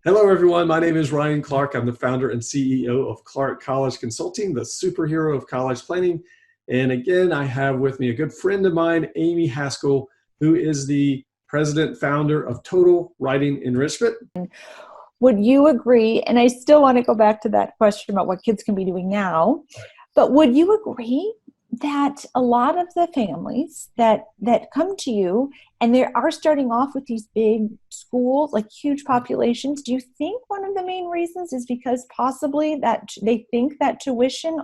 Hello, everyone. My name is Ryan Clark. I'm the founder and CEO of Clark College Consulting, the superhero of college planning. And again, I have with me a good friend of mine, Amy Haskell, who is the president founder of Total Writing Enrichment. Would you agree? And I still want to go back to that question about what kids can be doing now. But would you agree that a lot of the families that come to you and they are starting off with these big schools, like huge populations, do you think one of the main reasons is because possibly that they think that tuition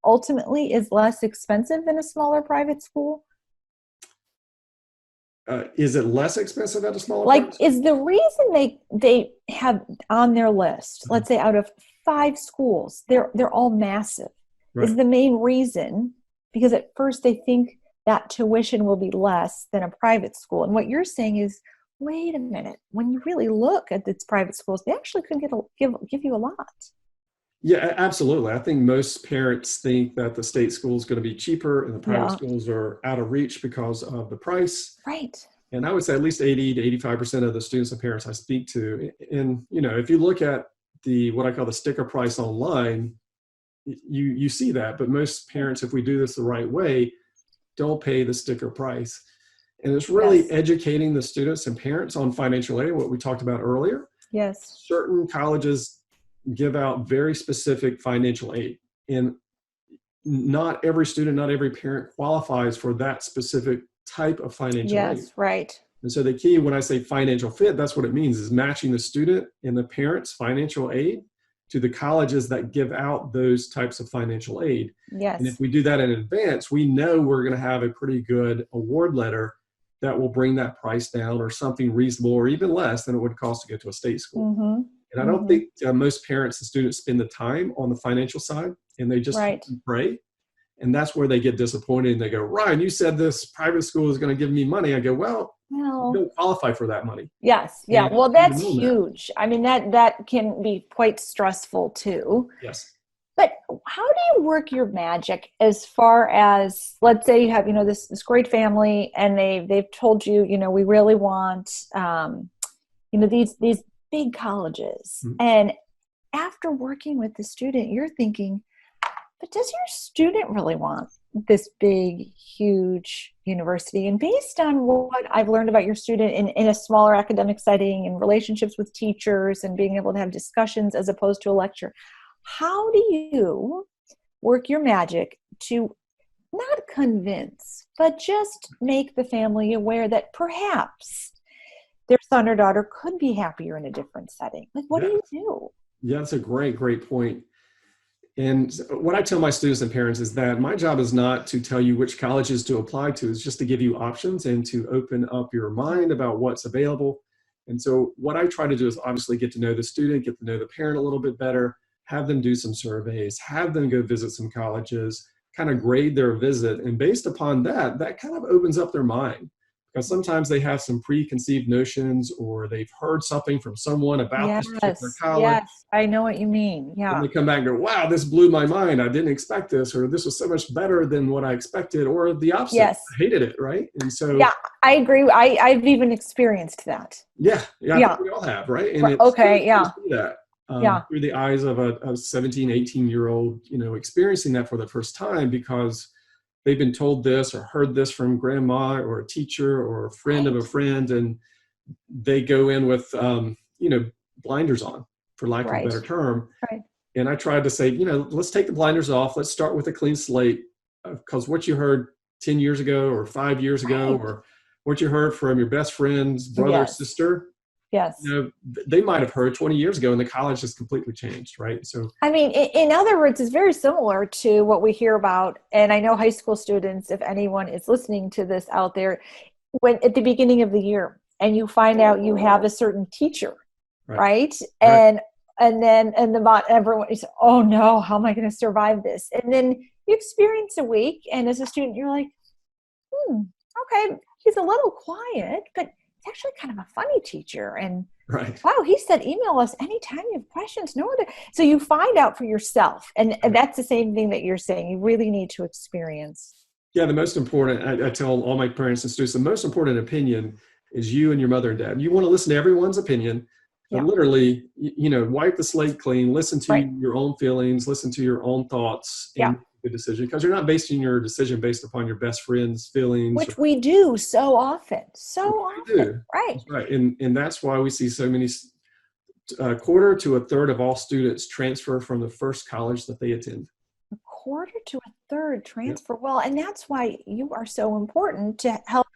ultimately is less expensive than a smaller private school? Is it less expensive at a smaller Like, private school? is the reason they have on their list, let's say out of 5 schools, they're all massive, is Right. the main reason because at first they think that tuition will be less than a private school. And what you're saying is, wait a minute, when you really look at its private schools, they actually could give you a lot. Yeah, absolutely. I think most parents think that the state school is going to be cheaper and the private Yeah, schools are out of reach because of the price. right. And I would say at least 80 to 85% of the students and parents I speak to. And, if you look at the, what I call the sticker price online, you see that, but most parents, if we do this the right way, don't pay the sticker price. And it's really Yes, educating the students and parents on financial aid, what we talked about earlier. yes, Certain colleges give out very specific financial aid. And not every student, not every parent qualifies for that specific type of financial aid. yes, right. And so the key, when I say financial fit, that's what it means, is matching the student and the parents' financial aid to the colleges that give out those types of financial aid. And if Yes. we do that in advance, we know we're going to have a pretty good award letter that will bring that price down or something reasonable or even less than it would cost to go to a state school. Mm-hmm. And I don't Mm-hmm. think most parents and students spend the time on the financial side, and they just hope Right. and pray. And that's where they get disappointed and they go, Ryan, you said this private school is going to give me money. I go, well, you Well, don't qualify for that money. yes, yeah. And Well, you should that's have known that. huge. I mean, that can be quite stressful too. Yes. But how do you work your magic as far as, let's say you have, this great family and they've told you, we really want these big colleges. Mhm. And after working with the student, you're thinking, but does your student really want this big, huge university? And based on what I've learned about your student in a smaller academic setting and relationships with teachers and being able to have discussions as opposed to a lecture, how do you work your magic to not convince, but just make the family aware that perhaps their son or daughter could be happier in a different setting? Like, what do Yeah. you do? Yeah, that's a great, great point. And what I tell my students and parents is that my job is not to tell you which colleges to apply to, it's just to give you options and to open up your mind about what's available. And so what I try to do is obviously get to know the student, get to know the parent a little bit better, have them do some surveys, have them go visit some colleges, kind of grade their visit. And based upon that, that kind of opens up their mind. Because sometimes they have some preconceived notions or they've heard something from someone about this particular Yes, college, yes, I know what you mean. and Yeah. they come back and go, wow, this blew my mind. I didn't expect this, or this was so much better than what I expected, or the opposite. Yes. I hated it, right? And so, Yeah, I agree. I've even experienced that. yeah, I think Yeah. we all have, right? And it's so Okay. cool to Yeah. see that Yeah. through the eyes of a 17, 18-year-old, experiencing that for the first time because they've been told this or heard this from grandma or a teacher or a friend of a Right. friend, and they go in with, blinders on, for lack of a Right. better term. Right. And I tried to say, let's take the blinders off. Let's start with a clean slate, because what you heard 10 years ago or 5 years ago, Right. or what you heard from your best friend's brother or Yes. sister, Yes. they might have heard 20 years ago and the college has completely changed. Right. So, I mean, in other words, it's very similar to what we hear about. And I know high school students, if anyone is listening to this out there, when at the beginning of the year and you find out you have a certain teacher, right. right? Right. And about everyone is, oh no, how am I going to survive this? And then you experience a week, and as a student, you're like, okay, he's a little quiet, but he's actually kind of a funny teacher. And Right. wow, he said, email us anytime you have questions. No other. So you find out for yourself. And that's the same thing that you're saying. You really need to experience. Yeah. The most important, I tell all my parents and students, the most important opinion is you and your mother and dad. You want to listen to everyone's opinion, but Yeah. literally, wipe the slate clean, listen to Right. your own feelings, listen to your own thoughts, and Yeah. make a decision, because you're not basing your decision based upon your best friend's feelings. Which we do so often. So We often. do. Right. That's right. And that's why we see so many, a quarter to a third of all students transfer from the first college that they attend. A quarter to a third Yeah. transfer. Well, and that's why you are so important to help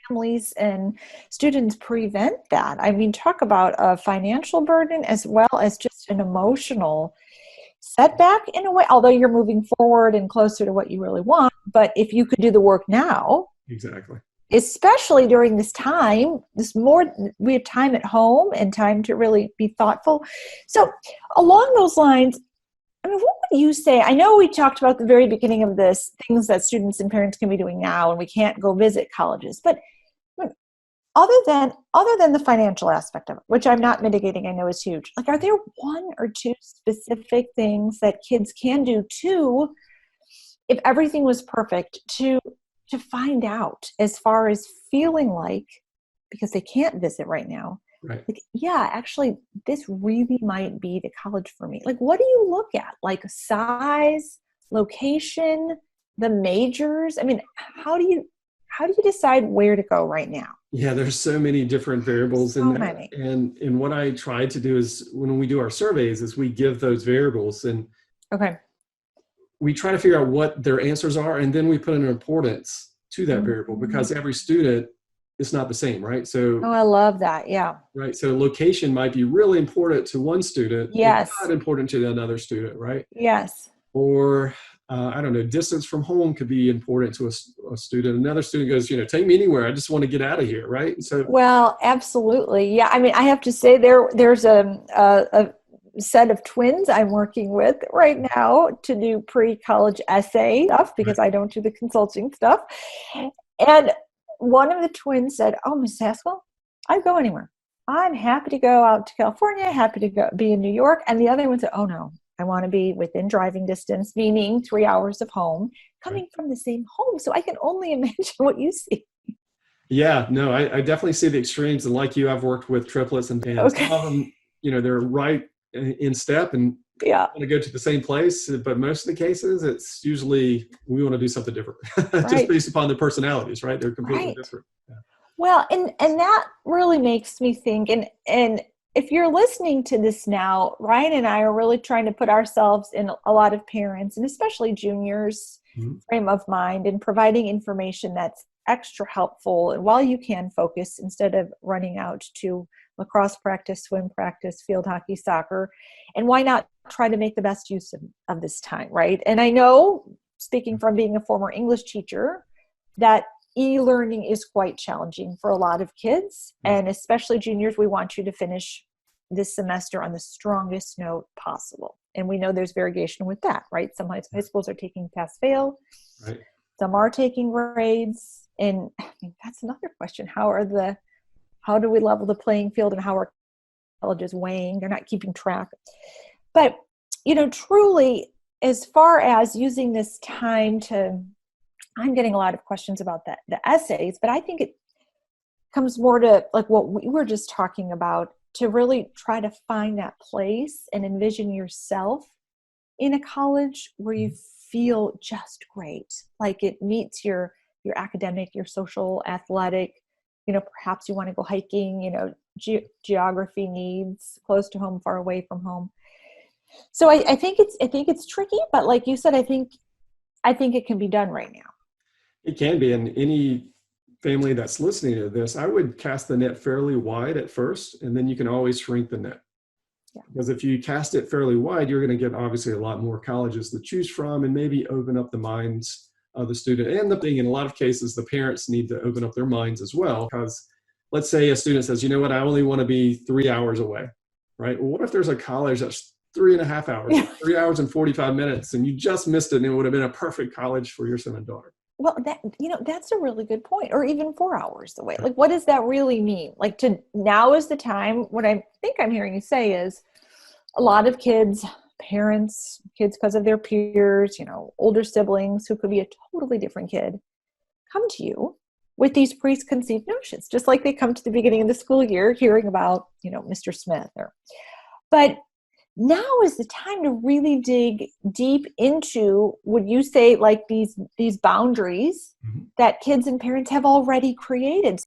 families and students prevent that. I mean, talk about a financial burden as well as just an emotional setback in a way, although you're moving forward and closer to what you really want. But if you could do the work now, Exactly. especially during this time, we have time at home and time to really be thoughtful. So along those lines, I mean, what would you say? I know we talked about at the very beginning of this, things that students and parents can be doing now, and we can't go visit colleges, but other than the financial aspect of it, which I'm not mitigating, I know is huge. Like, are there one or two specific things that kids can do too, if everything was perfect, to find out, as far as feeling like, because they can't visit right now, Right. like, yeah, actually this really might be the college for me. Like, what do you look at? Like size, location, the majors? I mean, how do you decide where to go right now? Yeah, there's so many different variables in So that. many. And what I try to do is, when we do our surveys, is we give those variables, and Okay. we try to figure out what their answers are, and then we put an importance to that variable, because every student is not the same, right? So, Oh, I love that. Yeah. right. So location might be really important to one student and Yes. not important to another student, right? Yes. Or I don't know, distance from home could be important to a student. Another student goes, take me anywhere. I just want to get out of here, right? So, Well, absolutely. Yeah. I mean, I have to say there's a set of twins I'm working with right now to do pre-college essay stuff, because I don't do the consulting stuff. And one of the twins said, "Oh, Miss Haskell, I'd go anywhere. I'm happy to go out to California, happy to go be in New York." And the other one said, "Oh no, I want to be within driving distance," meaning 3 hours of home, coming from the same home. So I can only imagine what you see. yeah, no, I definitely see the extremes. And like you, I've worked with triplets, and Okay. some of them, they're right in step and Yeah. want to go to the same place. But most of the cases, it's usually we want to do something different, just Right. based upon their personalities, right? They're completely Right. different. Yeah. Well, and that really makes me think, and if you're listening to this now, Ryan and I are really trying to put ourselves in a lot of parents, and especially juniors, Mhm. frame of mind, and providing information that's extra helpful. And while you can focus, instead of running out to lacrosse practice, swim practice, field hockey, soccer, and why not try to make the best use of this time, right? And I know, speaking from being a former English teacher, that e-learning is quite challenging for a lot of kids, and especially juniors. We want you to finish this semester on the strongest note possible. And we know there's variation with that, right? Some high schools are taking pass fail. Right. Some are taking grades. And I mean, that's another question. How do we level the playing field, and how are colleges weighing? They're not keeping track. But, truly, as far as using this time I'm getting a lot of questions about the essays, but I think it comes more to like what we were just talking about, to really try to find that place and envision yourself in a college where you feel just great. Like it meets your academic, your social, athletic, perhaps you want to go hiking, geography needs, close to home, far away from home. So I think it's tricky, but like you said, I think it can be done right now. It can be. And any family that's listening to this, I would cast the net fairly wide at first, and then you can always shrink the net. Yeah. Because if you cast it fairly wide, you're going to get obviously a lot more colleges to choose from, and maybe open up the minds of the student. And the thing, in a lot of cases, the parents need to open up their minds as well. Because let's say a student says, I only want to be 3 hours away, right? Well, what if there's a college that's 3.5 hours, 3 hours and 45 minutes, and you just missed it, and it would have been a perfect college for your son and daughter? Well, that's a really good point. Or even 4 hours away. Like, what does that really mean? Like, now is the time. What I think I'm hearing you say is a lot of kids, parents, kids because of their peers, older siblings who could be a totally different kid, come to you with these preconceived notions, just like they come to the beginning of the school year hearing about, Mr. Smith. But now is the time to really dig deep into, would you say, like these boundaries Mhm. that kids and parents have already created.